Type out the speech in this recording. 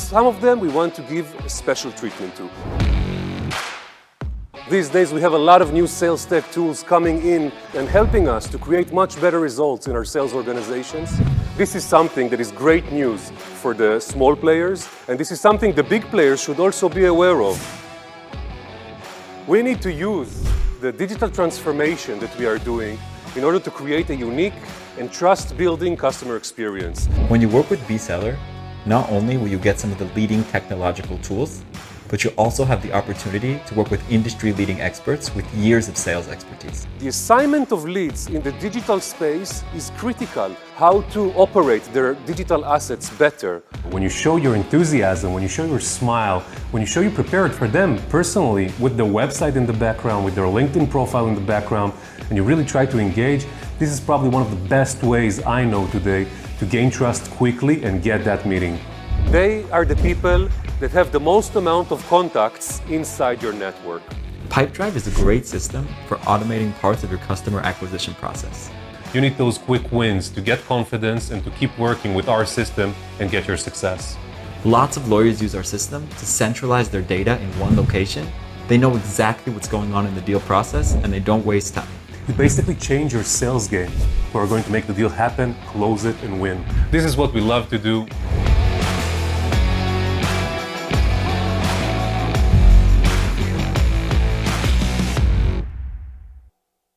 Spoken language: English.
some of them we want to give a special treatment to. These days we have a lot of new sales tech tools coming in and helping us to create much better results in our sales organizations. This is something that is great news for the small players, and this is something the big players should also be aware of. We need to use the digital transformation that we are doing in order to create a unique and trust-building customer experience. When you work with Bseller, not only will you get some of the leading technological tools, but you also have the opportunity to work with industry-leading experts with years of sales expertise. The assignment of leads in the digital space is critical. How to operate their digital assets better. When you show your enthusiasm, when you show your smile, when you show you prepared for them personally with their website in the background, with their LinkedIn profile in the background, and you really try to engage, this is probably one of the best ways I know today to gain trust quickly and get that meeting. They are the people that have the most amount of contacts inside your network. Pipedrive is a great system for automating parts of your customer acquisition process. You need those quick wins to get confidence and to keep working with our system and get your success. Lots of lawyers use our system to centralize their data in one location. They know exactly what's going on in the deal process and they don't waste time. You basically change your sales game. We're going to make the deal happen, close it, and win. This is what we love to do.